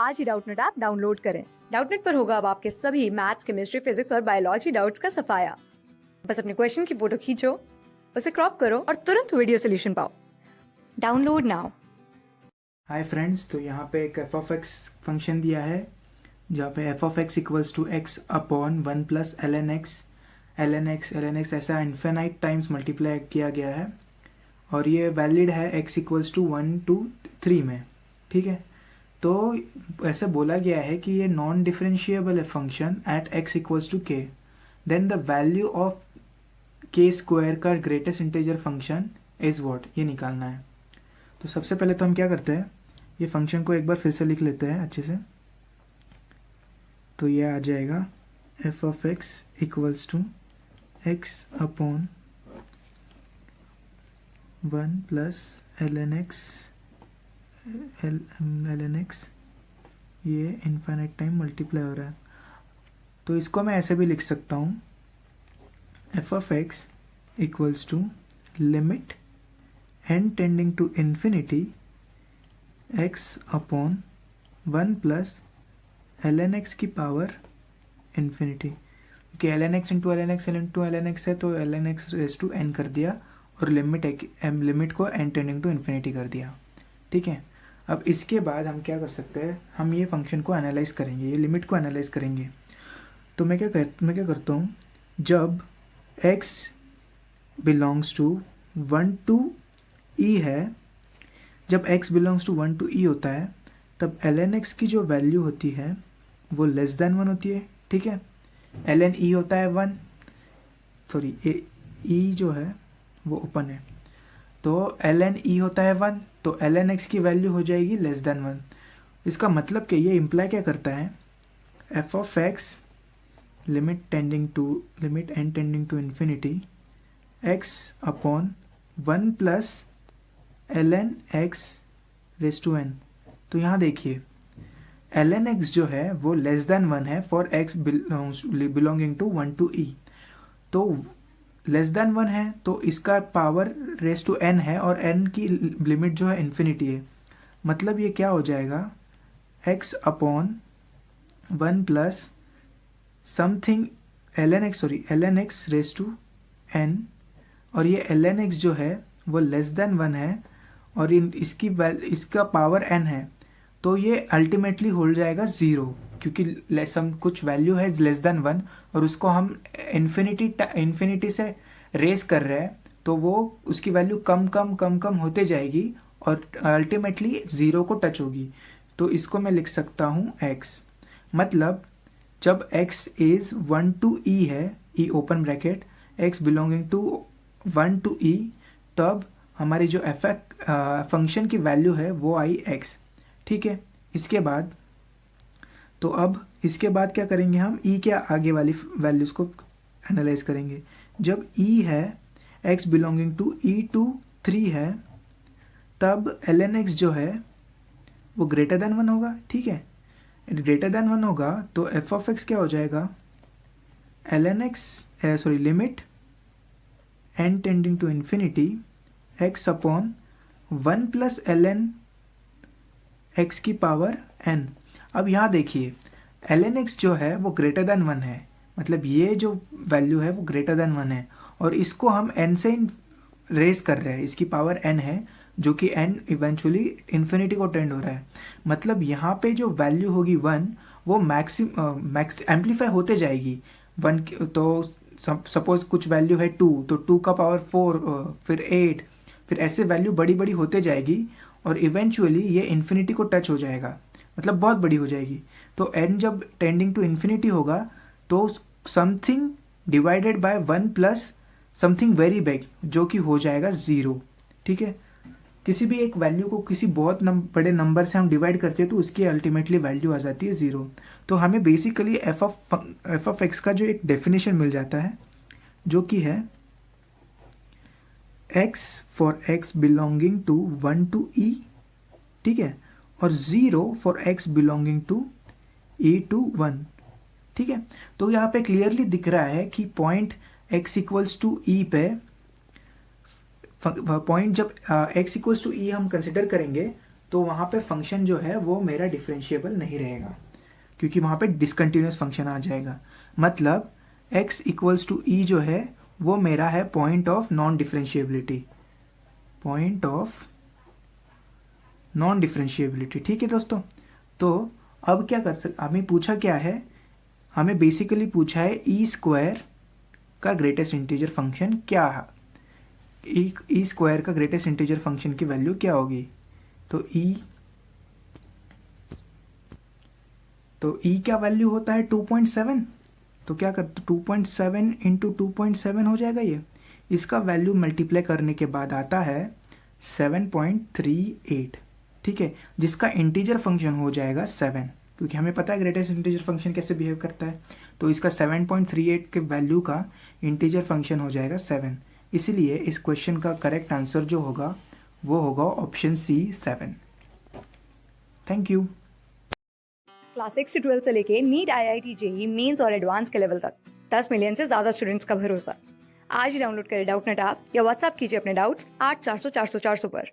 आज ही Doubtnut app download करें। Doubtnut पर होगा अब आपके सभी मैथ्स, केमिस्ट्री, फिजिक्स और बायोलॉजी डाउट्स का सफाया। बस अपने क्वेश्चन की फोटो खींचो, उसे क्रॉप करो और तुरंत वीडियो सोल्यूशन पाओ। Download now. हाय फ्रेंड्स, तो यहाँ पे एक एफ ऑफ एक्स फंक्शन दिया है जहाँ पे f of x equals to x upon one plus l n x ऐसा इन्फिनाइट टाइम्स मल्टीप्लाई किया गया है और ये वैलिड है एक्स इक्वल्स टू 1 to 3 में। ठीक है, तो ऐसे बोला गया है कि ये नॉन डिफरेंशिएबल है function at x equals to k, then the value of k square का greatest integer function is what, ये निकालना है। तो सबसे पहले तो हम क्या करते हैं, ये फंक्शन को एक बार फिर से लिख लेते हैं अच्छे से। तो ये आ जाएगा f of x equals to x upon 1 plus l n x, ये इन्फिनिट टाइम मल्टीप्लाई हो रहा है। तो इसको मैं ऐसे भी लिख सकता हूँ, f of x equals to limit n tending to infinity x upon 1 plus l n x की पावर इन्फिनिटी, क्योंकि l n x into l n x है तो l n x raise to n कर दिया और limit को n tending to infinity कर दिया। ठीक है, अब इसके बाद हम क्या कर सकते हैं, हम ये फंक्शन को एनालाइज करेंगे, ये लिमिट को एनालाइज करेंगे। तो मैं क्या करता हूँ, जब x belongs to 1 to e है, जब x belongs to 1 to e होता है तब ln x की जो वैल्यू होती है वो लेस देन 1 होती है। ठीक है, ln e होता है 1, सॉरी e जो है वो ओपन है, तो ln e होता है 1, तो ln x की वैल्यू हो जाएगी लेस देन 1। इसका मतलब कि ये इम्प्लाई क्या करता है, f of x limit n tending to infinity x upon 1 plus ln x raise to n। तो यहाँ देखिए ln x जो है वो लेस देन 1 है for x belonging to 1 to e, तो लेस देन 1 है तो इसका पावर रेस टू n है और n की लिमिट जो है इन्फिनिटी है। मतलब ये क्या हो जाएगा, x upon 1 plus something ln x raise to n, और ये ln x जो है वो लेस देन 1 है और इसका पावर n है, तो ये अल्टीमेटली हो जाएगा 0, क्योंकि सम कुछ वैल्यू है लेस देन 1 और उसको हम इन्फिनिटी से रेस कर रहे हैं, तो वो उसकी वैल्यू कम होते जाएगी और अल्टीमेटली 0 को टच होगी। तो इसको मैं लिख सकता हूँ x, मतलब जब x इज 1 to e है, e open bracket, x belonging to 1 to e, तब हमारी जो फंक्शन की वैल्यू है वो आई x। ठीक है, इसके बाद तो अब इसके बाद क्या करेंगे, हम e के आगे वाली वैल्यूज को एनालाइज करेंगे। जब e है x belonging to e to 3 है, तब ln x जो है वो ग्रेटर देन 1 होगा। ठीक है, ग्रेटर देन 1 होगा तो f ऑफ x क्या हो जाएगा, limit n tending to infinity x upon 1 plus ln x की पावर n। अब यहाँ देखिए ln x जो है वो ग्रेटर देन 1 है, मतलब ये जो वैल्यू है वो ग्रेटर देन 1 है और इसको हम n से रेस कर रहे हैं, इसकी पावर n है जो कि n इवेंचुअली इन्फिनिटी को टेंड हो रहा है। मतलब यहाँ पे जो वैल्यू होगी 1 वो एम्पलीफाई होते जाएगी 1, तो सपोज कुछ वैल्यू है 2, तो 2 का पावर 4, फिर 8, फिर ऐसे वैल्यू बड़ी होते जाएगी और इवेंचुअली ये इन्फिनिटी को टच हो जाएगा, मतलब बहुत बड़ी हो जाएगी। तो n जब टेंडिंग टू इन्फिनिटी होगा तो something divided by 1 plus something very big, जो कि हो जाएगा 0। ठीक है, किसी भी एक वैल्यू को किसी बहुत बड़े नंबर से हम डिवाइड करते हैं तो उसकी अल्टीमेटली वैल्यू आ जाती है 0। तो हमें बेसिकली एफ ऑफ एक्स का जो एक डेफिनेशन मिल जाता है, जो कि है x for x belonging to 1 to e, ठीक है, और 0 for x belonging to e to 1। ठीक है, तो यहाँ पे क्लियरली दिख रहा है कि point x equals to e पे, पॉइंट जब x इक्वल्स टू e हम कंसिडर करेंगे तो वहाँ पे फंक्शन जो है वो मेरा डिफरेंशिएबल नहीं रहेगा, क्योंकि वहाँ पे डिसकंटिन्यूस फंक्शन आ जाएगा। मतलब x इक्वल्स टू ई जो है वो मेरा है point of non differentiability, point of non differentiability. ठीक है दोस्तों, तो अब क्या कर सकते, हमें पूछा क्या है, हमें बेसिकली पूछा है ई स्क्वायर का ग्रेटेस्ट इंटीजर फंक्शन क्या है, ई स्क्वायर का ग्रेटेस्ट इंटीजर फंक्शन की वैल्यू क्या होगी। तो ई क्या वैल्यू होता है 2.7, तो क्या करते 2.7 इंटू 2.7 हो जाएगा ये, इसका वैल्यू मल्टीप्लाई करने के बाद आता है 7.38, ठीक है, जिसका इंटीजर फंक्शन हो जाएगा 7, क्योंकि हमें पता है ग्रेटेस्ट इंटीजर फंक्शन कैसे बिहेव करता है। तो इसका 7.38 के वैल्यू का इंटीजर फंक्शन हो जाएगा 7, इसलिए इस क्वेश्चन का करेक्ट आंसर जो होगा वो होगा option C 7। Thank you. Class 6 से 12 से लेके नीट, IIT, JEE मेंस और एडवांस के लेवल तक 10 मिलियन से ज्यादा स्टूडेंट्स का भरोसा। आज ही डाउनलोड करें डाउटनेट ऐप या व्हाट्सएप कीजिए अपने डाउट्स 8400 400 400 पर।